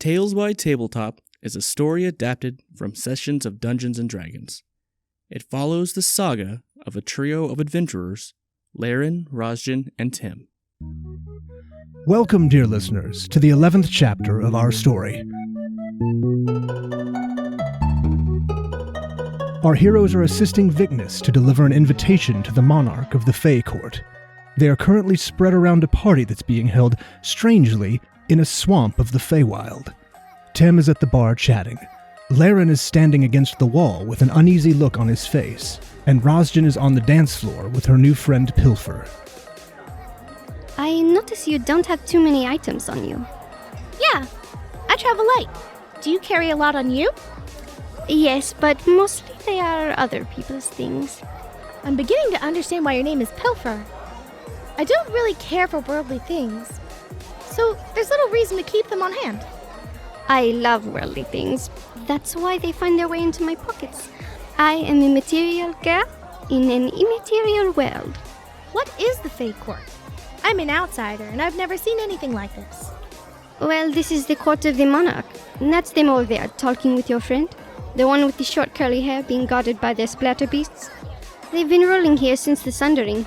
Tales by Tabletop is a story adapted from sessions of Dungeons & Dragons. It follows the saga of a trio of adventurers, Laeran, Rosjen, and Tim. Welcome, dear listeners, to the 11th chapter of our story. Our heroes are assisting Vignis to deliver an invitation to the monarch of the Fae Court. They are currently spread around a party that's being held, strangely, in a swamp of the Fewwild. Tim is at the bar chatting. Laeran is standing against the wall with an uneasy look on his face, and Rosjen is on the dance floor with her new friend Pilfer. I notice you don't have too many items on you. Yeah, I travel light. Do you carry a lot on you? Yes, but mostly they are other people's things. I'm beginning to understand why your name is Pilfer. I don't really care for worldly things, so there's little reason to keep them on hand. I love worldly things. That's why they find their way into my pockets. I am a material girl in an immaterial world. What is the Fae Court? I'm an outsider, and I've never seen anything like this. Well, this is the court of the monarch. And that's them over there, talking with your friend. The one with the short curly hair being guarded by their splatter beasts. They've been ruling here since the Sundering.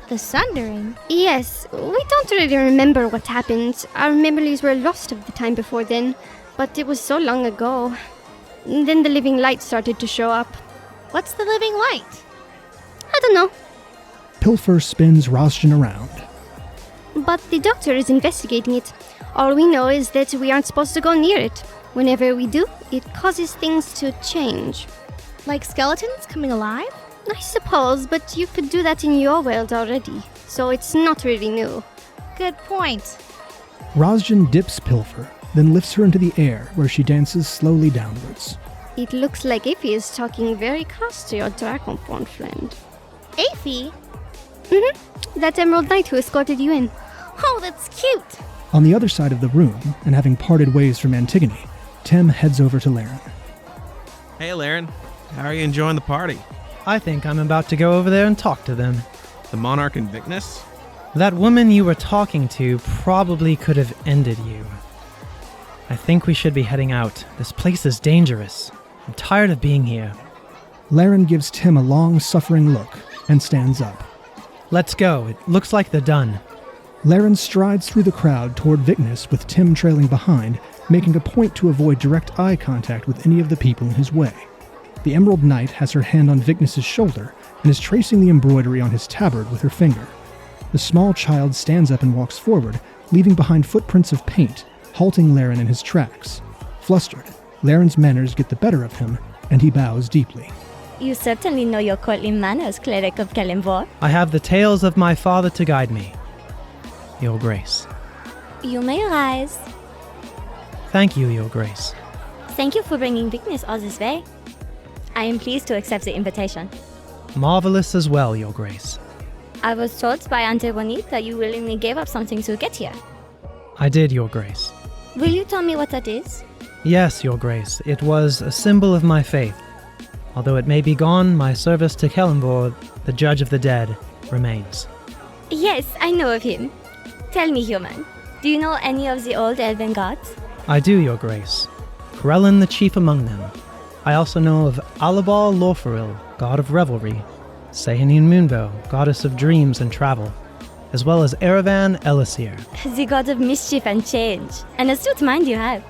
The Sundering? Yes, we don't really remember what happened. Our memories were lost of the time before then, but it was so long ago. Then the living light started to show up. What's the living light? I don't know. Pilfer spins Rosjen around. But the doctor is investigating it. All we know is that we aren't supposed to go near it. Whenever we do, it causes things to change. Like skeletons coming alive? I suppose, but you could do that in your world already, so it's not really new. Good point. Rosjen dips Pilfer, then lifts her into the air, where she dances slowly downwards. It looks like Ify is talking very close to your dragonborn friend. Ify? That Emerald Knight who escorted you in. Oh, that's cute. On the other side of the room, and having parted ways from Antigone, Tim heads over to Laeran. Hey, Laeran. How are you enjoying the party? I think I'm about to go over there and talk to them. The Monarch and Vignis? That woman you were talking to probably could have ended you. I think we should be heading out. This place is dangerous. I'm tired of being here. Laeran gives Tim a long, suffering look and stands up. Let's go. It looks like they're done. Laeran strides through the crowd toward Vignis with Tim trailing behind, making a point to avoid direct eye contact with any of the people in his way. The Emerald Knight has her hand on Vignis' shoulder and is tracing the embroidery on his tabard with her finger. The small child stands up and walks forward, leaving behind footprints of paint, halting Laeran in his tracks. Flustered, Laeran's manners get the better of him, and he bows deeply. You certainly know your courtly manners, cleric of Kelenvor. I have the tales of my father to guide me. Your Grace. You may rise. Thank you, Your Grace. Thank you for bringing Vignis all this way. I am pleased to accept the invitation. Marvelous as well, Your Grace. I was told by Antigone that you willingly gave up something to get here. I did, Your Grace. Will you tell me what that is? Yes, Your Grace. It was a symbol of my faith. Although it may be gone, my service to Kelenvor, the Judge of the Dead, remains. Yes, I know of him. Tell me, human, do you know any of the old elven gods? I do, Your Grace. Krellin the chief among them. I also know of Alabal Lorferil, god of revelry, Sehanin Moonvo, goddess of dreams and travel, as well as Erevan Elisir. The god of mischief and change. An astute mind you have.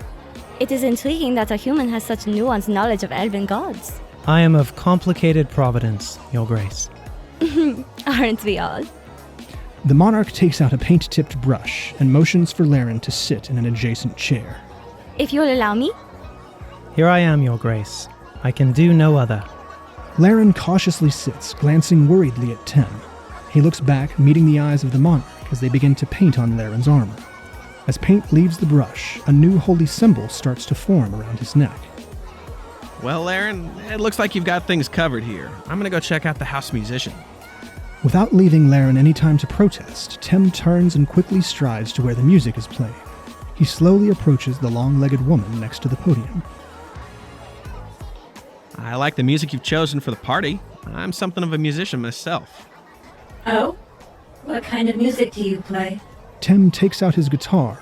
It is intriguing that a human has such nuanced knowledge of elven gods. I am of complicated providence, Your Grace. Aren't we all? The monarch takes out a paint-tipped brush and motions for Laeran to sit in an adjacent chair. If you'll allow me. Here I am, Your Grace. I can do no other. Laeran cautiously sits, glancing worriedly at Tim. He looks back, meeting the eyes of the monarch as they begin to paint on Laeran's armor. As paint leaves the brush, a new holy symbol starts to form around his neck. Well, Laeran, it looks like you've got things covered here. I'm gonna go check out the house musician. Without leaving Laeran any time to protest, Tim turns and quickly strides to where the music is playing. He slowly approaches the long-legged woman next to the podium. I like the music you've chosen for the party. I'm something of a musician myself. Oh? What kind of music do you play? Tim takes out his guitar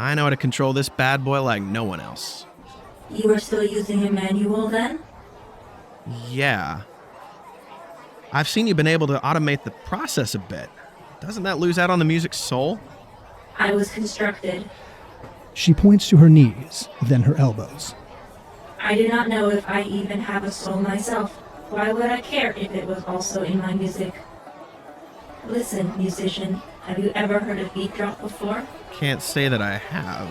I know how to control this bad boy like no one else. You are still using a manual then? Yeah. I've seen you've been able to automate the process a bit. Doesn't that lose out on the music's soul? I was constructed. She points to her knees, then her elbows. I do not know if I even have a soul myself. Why would I care if it was also in my music? Listen, musician, have you ever heard of beat drop before? Can't say that I have.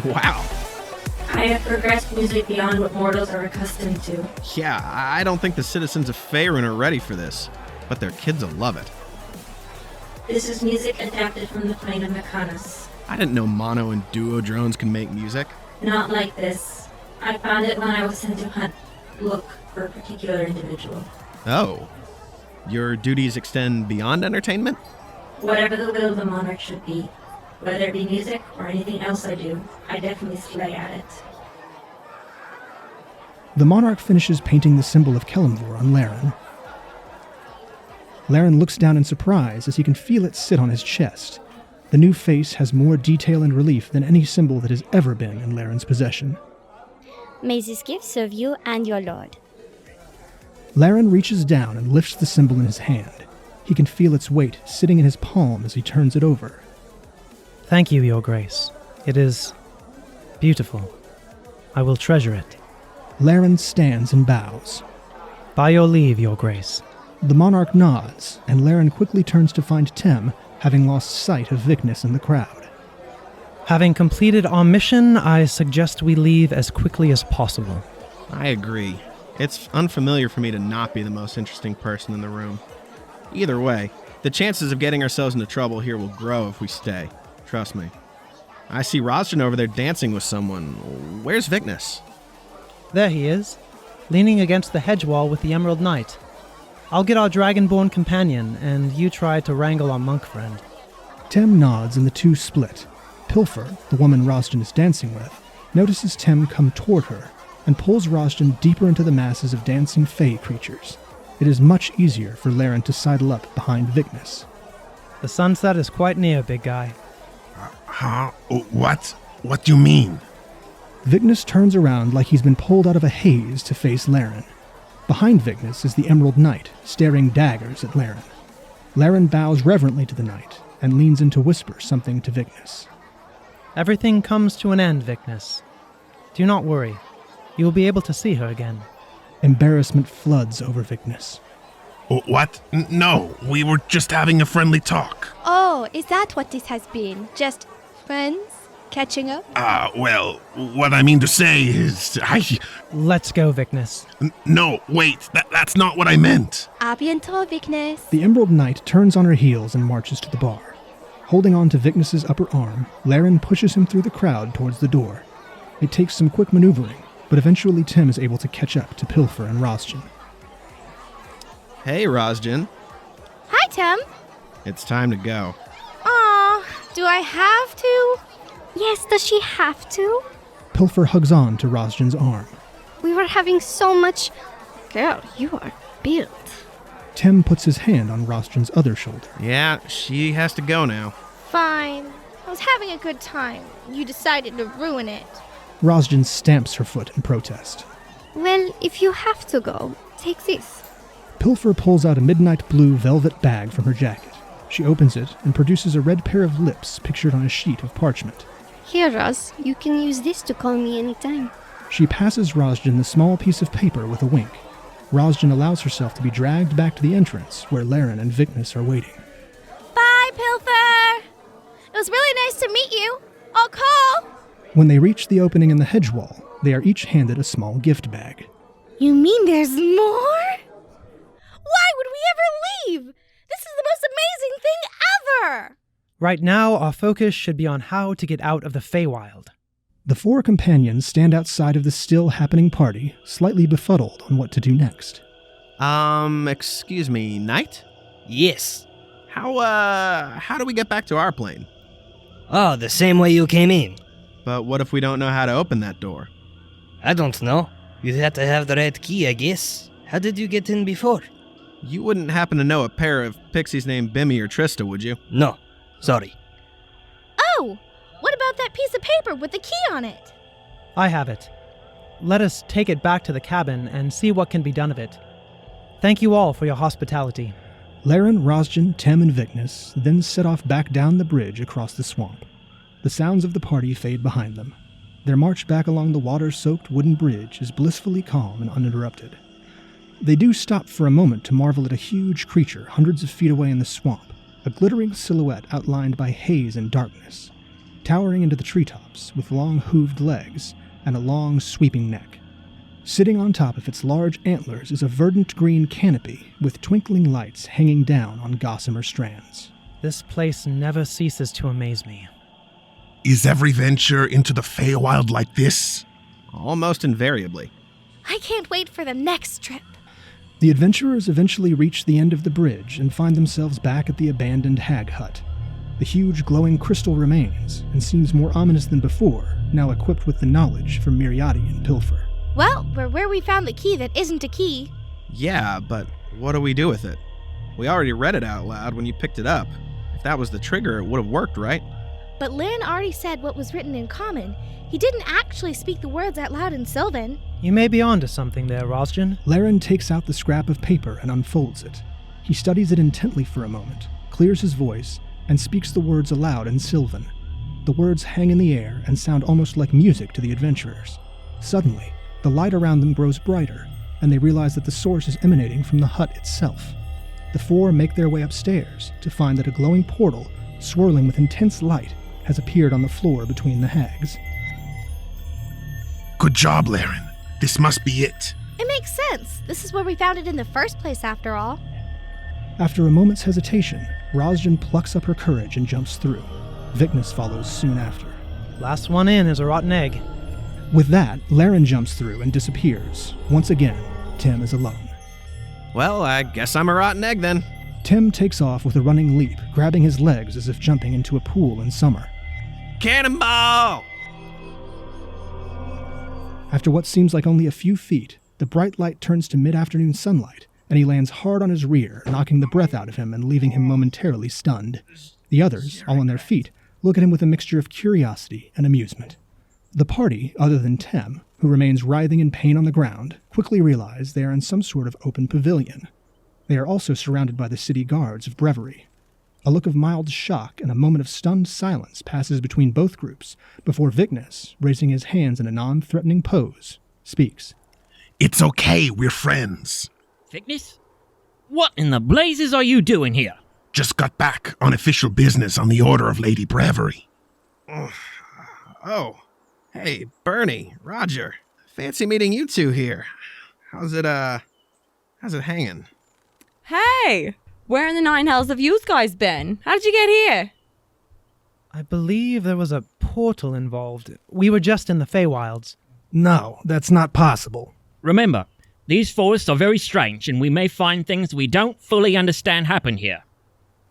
Wow. I have progressed music beyond what mortals are accustomed to. Yeah, I don't think the citizens of Faerun are ready for this, but their kids will love it. This is music adapted from the plane of Mechanos. I didn't know mono and duo drones can make music. Not like this. I found it when I was sent to look for a particular individual. Oh. Your duties extend beyond entertainment? Whatever the will of the monarch should be, whether it be music or anything else I do, I definitely slay at it. The monarch finishes painting the symbol of Kelemvor on Laeran. Laeran looks down in surprise as he can feel it sit on his chest. The new face has more detail and relief than any symbol that has ever been in Laeran's possession. May this gift serve you and your lord. Laeran reaches down and lifts the symbol in his hand. He can feel its weight sitting in his palm as he turns it over. Thank you, Your Grace. It is beautiful. I will treasure it. Laeran stands and bows. By your leave, Your Grace. The monarch nods, and Laeran quickly turns to find Tem, having lost sight of Vicness in the crowd. Having completed our mission, I suggest we leave as quickly as possible. I agree. It's unfamiliar for me to not be the most interesting person in the room. Either way, the chances of getting ourselves into trouble here will grow if we stay. Trust me. I see Rosjen over there dancing with someone. Where's Vicness? There he is, leaning against the hedge wall with the Emerald Knight. I'll get our dragonborn companion, and you try to wrangle our monk friend. Tem nods and the two split. Pilfer, the woman Rosjen is dancing with, notices Tem come toward her and pulls Rosjen deeper into the masses of dancing fae creatures. It is much easier for Laeran to sidle up behind Vicness. The sunset is quite near, big guy. What? What do you mean? Vicness turns around like he's been pulled out of a haze to face Laeran. Behind Vicness is the Emerald Knight, staring daggers at Laeran. Laeran bows reverently to the knight and leans in to whisper something to Vicness. Everything comes to an end, Vicness. Do not worry. You will be able to see her again. Embarrassment floods over Vicness. What? No, we were just having a friendly talk. Oh, is that what this has been? Just friends? Catching up? Well, what I mean to say is, Let's go, Vicness. No, wait, that's not what I meant. A bientôt, Vicness. The Emerald Knight turns on her heels and marches to the bar. Holding on to Vicness's upper arm, Laeran pushes him through the crowd towards the door. It takes some quick maneuvering, but eventually Tem is able to catch up to Pilfer and Rosjen. Hey, Rosjen. Hi, Tem. It's time to go. Aw, do I have to? Yes, does she have to? Pilfer hugs on to Rosjen's arm. We were having so much... Girl, you are built. Tem puts his hand on Rosjen's other shoulder. Yeah, she has to go now. Fine. I was having a good time. You decided to ruin it. Rosjen stamps her foot in protest. Well, if you have to go, take this. Pilfer pulls out a midnight blue velvet bag from her jacket. She opens it and produces a red pair of lips pictured on a sheet of parchment. Here, Roz, you can use this to call me anytime. She passes Rosjen the small piece of paper with a wink. Rosjen allows herself to be dragged back to the entrance where Laeran and Vicness are waiting. Bye, Pilfer. It was really nice to meet you. I'll call. When they reach the opening in the hedge wall, they are each handed a small gift bag. You mean there's more? Why would we ever leave? This is the most amazing thing ever! Right now, our focus should be on how to get out of the Fewwild. The four companions stand outside of the still happening party, slightly befuddled on what to do next. Excuse me, Knight? Yes. How do we get back to our plane? Oh, the same way you came in. But what if we don't know how to open that door? I don't know. You'd have to have the right key, I guess. How did you get in before? You wouldn't happen to know a pair of pixies named Bimmy or Trista, would you? No, sorry. Oh! What about that piece of paper with the key on it? I have it. Let us take it back to the cabin and see what can be done of it. Thank you all for your hospitality. Laeran, Rosjen, Tem, and Vicnus then set off back down the bridge across the swamp. The sounds of the party fade behind them. Their march back along the water-soaked wooden bridge is blissfully calm and uninterrupted. They do stop for a moment to marvel at a huge creature hundreds of feet away in the swamp, a glittering silhouette outlined by haze and darkness, towering into the treetops with long hooved legs and a long sweeping neck. Sitting on top of its large antlers is a verdant green canopy with twinkling lights hanging down on gossamer strands. This place never ceases to amaze me. Is every venture into the Feywild like this? Almost invariably. I can't wait for the next trip. The adventurers eventually reach the end of the bridge and find themselves back at the abandoned hag hut. The huge glowing crystal remains and seems more ominous than before, now equipped with the knowledge from Miriadian pilfer. Well, we're where we found the key that isn't a key. Yeah, but what do we do with it? We already read it out loud when you picked it up. If that was the trigger, it would have worked, right? But Laeran already said what was written in common. He didn't actually speak the words out loud in Sylvan. You may be onto something there, Rosjen. Laeran takes out the scrap of paper and unfolds it. He studies it intently for a moment, clears his voice, and speaks the words aloud in Sylvan. The words hang in the air and sound almost like music to the adventurers. Suddenly, the light around them grows brighter, and they realize that the source is emanating from the hut itself. The four make their way upstairs to find that a glowing portal, swirling with intense light, has appeared on the floor between the hags. Good job, Laeran. This must be it. It makes sense. This is where we found it in the first place, after all. After a moment's hesitation, Rosjen plucks up her courage and jumps through. Vicnus follows soon after. Last one in is a rotten egg. With that, Laeran jumps through and disappears. Once again, Tem is alone. Well, I guess I'm a rotten egg then. Tem takes off with a running leap, grabbing his legs as if jumping into a pool in summer. Cannonball! After what seems like only a few feet, the bright light turns to mid-afternoon sunlight, and he lands hard on his rear, knocking the breath out of him and leaving him momentarily stunned. The others, all on their feet, look at him with a mixture of curiosity and amusement. The party, other than Tem, who remains writhing in pain on the ground, quickly realize they are in some sort of open pavilion. They are also surrounded by the city guards of Breviary. A look of mild shock and a moment of stunned silence passes between both groups before Vicnus, raising his hands in a non-threatening pose, speaks. It's okay, we're friends. Vicnus? What in the blazes are you doing here? Just got back on official business on the order of Lady Breviary. Oh. Hey, Bernie, Rodger. Fancy meeting you two here. How's it hanging? Hey! Where in the nine hells have you guys been? How did you get here? I believe there was a portal involved. We were just in the Feywilds. No, that's not possible. Remember, these forests are very strange, and we may find things we don't fully understand happen here.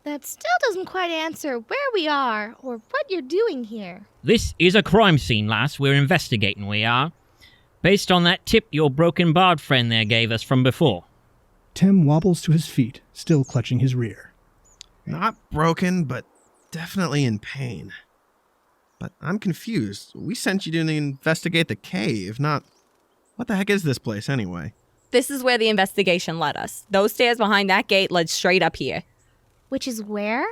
That still doesn't quite answer where we are or what you're doing here. This is a crime scene, lass. We're investigating, we are. Based on that tip your broken bard friend there gave us from before. Tem wobbles to his feet, still clutching his rear. Not broken, but definitely in pain. But I'm confused. We sent you to investigate the cave, not... What the heck is this place, anyway? This is where the investigation led us. Those stairs behind that gate led straight up here. Which is where?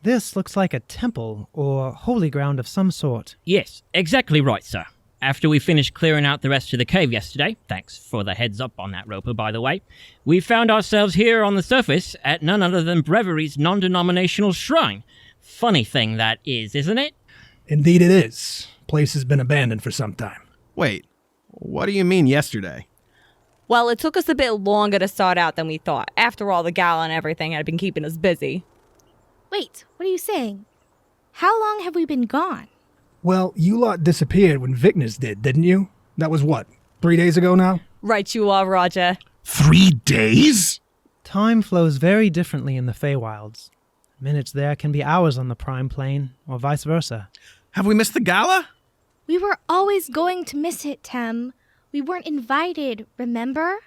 This looks like a temple or holy ground of some sort. Yes, exactly right, sir. After we finished clearing out the rest of the cave yesterday, thanks for the heads up on that, Roper, by the way, we found ourselves here on the surface at none other than Breviary's non-denominational shrine. Funny thing that is, isn't it? Indeed it is. Place has been abandoned for some time. Wait, what do you mean yesterday? Well, it took us a bit longer to start out than we thought. After all, the gala and everything had been keeping us busy. Wait, what are you saying? How long have we been gone? Well, you lot disappeared when Vicnus did, didn't you? That was what, 3 days ago now? Right you are, Rodger. 3 days? Time flows very differently in the Feywilds. Minutes there can be hours on the Prime Plane, or vice versa. Have we missed the gala? We were always going to miss it, Tem. We weren't invited, remember?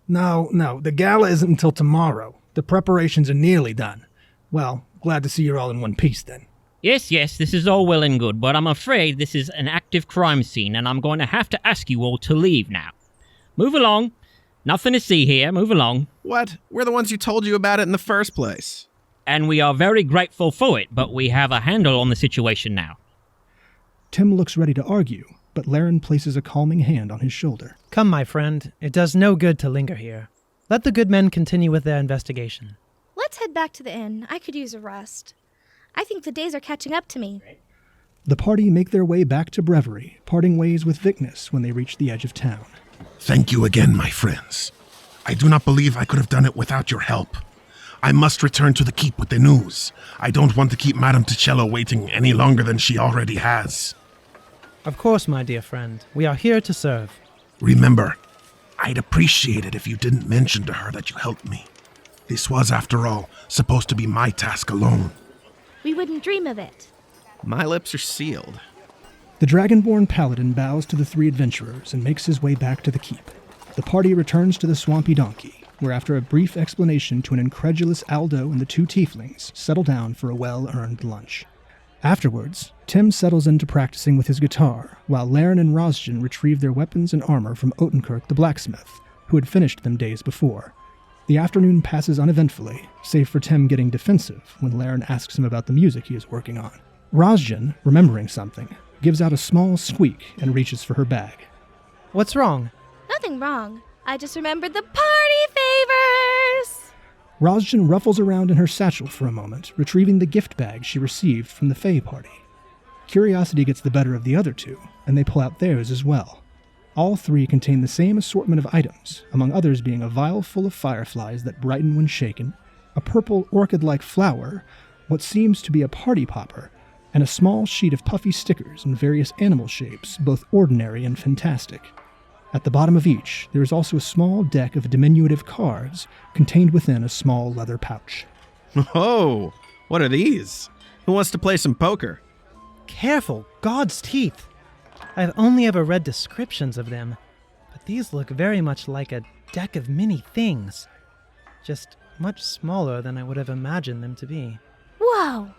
No, the gala isn't until tomorrow. The preparations are nearly done. Well, glad to see you're all in one piece then. Yes, this is all well and good, but I'm afraid this is an active crime scene, and I'm going to have to ask you all to leave now. Move along. Nothing to see here. Move along. What? We're the ones who told you about it in the first place. And we are very grateful for it, but we have a handle on the situation now. Tim looks ready to argue, but Laeran places a calming hand on his shoulder. Come, my friend. It does no good to linger here. Let the good men continue with their investigation. Let's head back to the inn. I could use a rest. I think the days are catching up to me. The party make their way back to Brevery, parting ways with Vicness when they reach the edge of town. Thank you again, my friends. I do not believe I could have done it without your help. I must return to the keep with the news. I don't want to keep Madame Ticello waiting any longer than she already has. Of course, my dear friend. We are here to serve. Remember, I'd appreciate it if you didn't mention to her that you helped me. This was, after all, supposed to be my task alone. We wouldn't dream of it. My lips are sealed. The Dragonborn Paladin bows to the three adventurers and makes his way back to the keep. The party returns to the Swampy Donkey, where after a brief explanation to an incredulous Aldo and the two tieflings, settle down for a well-earned lunch. Afterwards, Tim settles into practicing with his guitar, while Laeran and Rosjen retrieve their weapons and armor from Otenkirk the blacksmith, who had finished them days before. The afternoon passes uneventfully, save for Tim getting defensive when Laeran asks him about the music he is working on. Rosjen, remembering something, gives out a small squeak and reaches for her bag. What's wrong? Nothing wrong. I just remembered the party favors! Rosjen ruffles around in her satchel for a moment, retrieving the gift bag she received from the Fae party. Curiosity gets the better of the other two, and they pull out theirs as well. All three contain the same assortment of items, among others being a vial full of fireflies that brighten when shaken, a purple orchid-like flower, what seems to be a party popper, and a small sheet of puffy stickers in various animal shapes, both ordinary and fantastic. At the bottom of each, there is also a small deck of diminutive cards contained within a small leather pouch. Oh, what are these? Who wants to play some poker? Careful, God's teeth! I've only ever read descriptions of them, but these look very much like a deck of many things. Just much smaller than I would have imagined them to be. Whoa!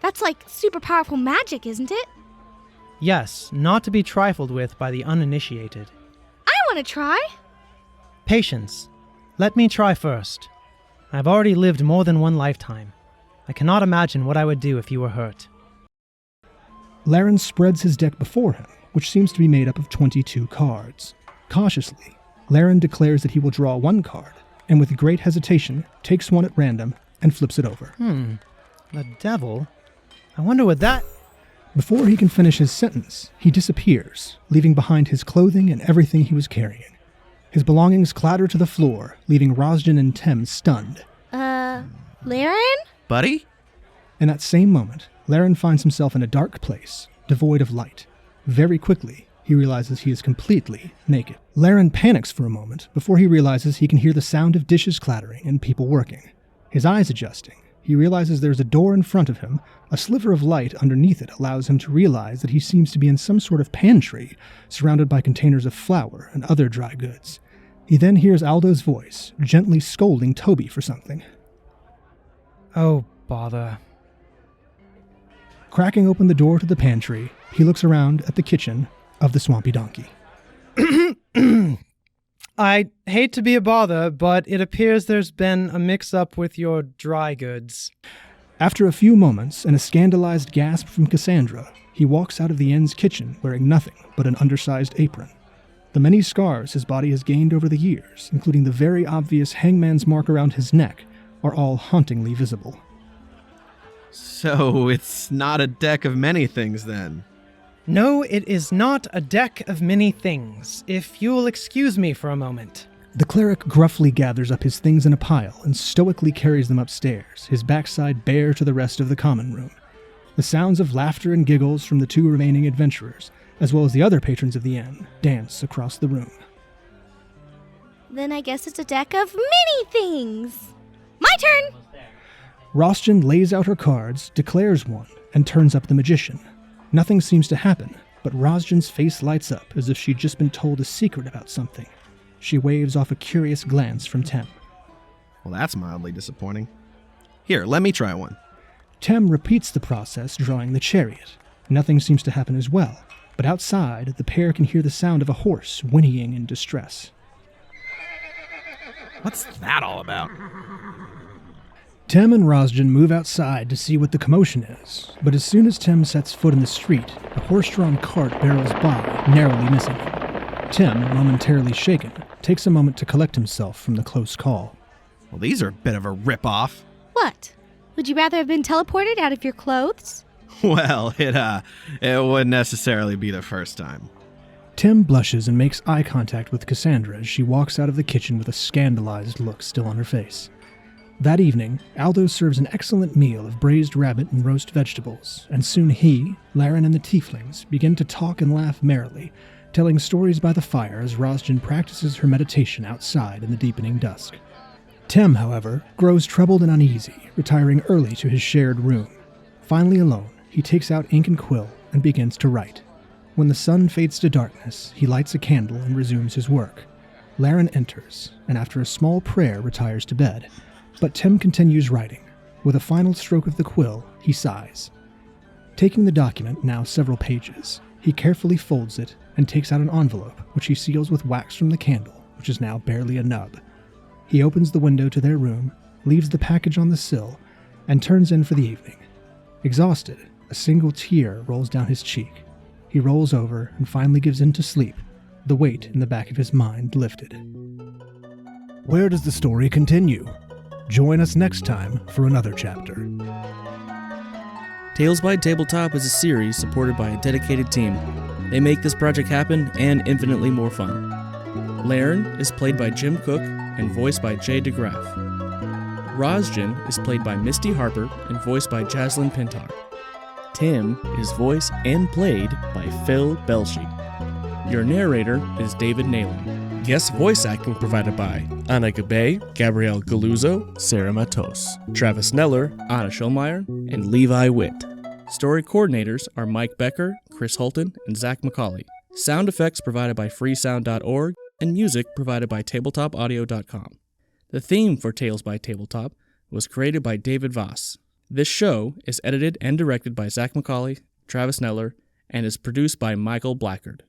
That's like super powerful magic, isn't it? Yes, not to be trifled with by the uninitiated. I want to try! Patience. Let me try first. I've already lived more than one lifetime. I cannot imagine what I would do if you were hurt. Laeran spreads his deck before him, which seems to be made up of 22 cards. Cautiously, Laeran declares that he will draw one card, and with great hesitation, takes one at random and flips it over. The devil? I wonder what that... Before he can finish his sentence, he disappears, leaving behind his clothing and everything he was carrying. His belongings clatter to the floor, leaving Rosjen and Tim stunned. Laeran? Buddy? In that same moment, Laeran finds himself in a dark place, devoid of light. Very quickly, he realizes he is completely naked. Laeran panics for a moment before he realizes he can hear the sound of dishes clattering and people working. His eyes adjusting, he realizes there's a door in front of him. A sliver of light underneath it allows him to realize that he seems to be in some sort of pantry, surrounded by containers of flour and other dry goods. He then hears Aldo's voice, gently scolding Toby for something. Oh, bother. Cracking open the door to the pantry, he looks around at the kitchen of the Swampy Donkey. I hate to be a bother, but it appears there's been a mix-up with your dry goods. After a few moments and a scandalized gasp from Cassandra, he walks out of the inn's kitchen wearing nothing but an undersized apron. The many scars his body has gained over the years, including the very obvious hangman's mark around his neck, are all hauntingly visible. So it's not a deck of many things then? No, it is not a deck of many things, if you'll excuse me for a moment. The cleric gruffly gathers up his things in a pile and stoically carries them upstairs, his backside bare to the rest of the common room. The sounds of laughter and giggles from the two remaining adventurers, as well as the other patrons of the inn, dance across the room. Then I guess it's a deck of many things. My turn! Rosjen lays out her cards, declares one, and turns up the magician. Nothing seems to happen, but Rosjen's face lights up as if she'd just been told a secret about something. She waves off a curious glance from Tem. Well, that's mildly disappointing. Here, let me try one. Tem repeats the process, drawing the chariot. Nothing seems to happen as well, but outside, the pair can hear the sound of a horse whinnying in distress. What's that all about? Tem and Rosjen move outside to see what the commotion is, but as soon as Tem sets foot in the street, a horse-drawn cart barrels by, narrowly missing him. Tem, momentarily shaken, takes a moment to collect himself from the close call. Well, these are a bit of a rip-off. What? Would you rather have been teleported out of your clothes? Well, it wouldn't necessarily be the first time. Tem blushes and makes eye contact with Cassandra as she walks out of the kitchen with a scandalized look still on her face. That evening, Aldo serves an excellent meal of braised rabbit and roast vegetables, and soon he, Laeran, and the tieflings begin to talk and laugh merrily, telling stories by the fire as Rosjen practices her meditation outside in the deepening dusk. Tem, however, grows troubled and uneasy, retiring early to his shared room. Finally alone, he takes out ink and quill and begins to write. When the sun fades to darkness, he lights a candle and resumes his work. Laeran enters, and after a small prayer retires to bed, but Tem continues writing. With a final stroke of the quill, he sighs. Taking the document, now several pages, he carefully folds it and takes out an envelope, which he seals with wax from the candle, which is now barely a nub. He opens the window to their room, leaves the package on the sill, and turns in for the evening. Exhausted, a single tear rolls down his cheek. He rolls over and finally gives in to sleep, the weight in the back of his mind lifted. Where does the story continue? Join us next time for another chapter. Tales by Tabletop is a series supported by a dedicated team. They make this project happen and infinitely more fun. Laeran is played by Jim Cook and voiced by Jay DeGraff. Rosjen is played by Misty Harper and voiced by Jazlyn Pintar. Tim is voiced and played by Phil Boelche. Your narrator is David Nellor. Guest voice acting provided by Anna Gabay, Gabrielle Galluzzo, Sarah Matos, Travis Nellor, Anna Schulmeyer, and Levi Witt. Story coordinators are Mike Becker, Chris Hultin, and Zac McAuley. Sound effects provided by freesound.org, and music provided by tabletopaudio.com. The theme for Tales by Tabletop was created by David Vass. This show is edited and directed by Zac McAuley, Travis Nellor, and is produced by Michael Blackard.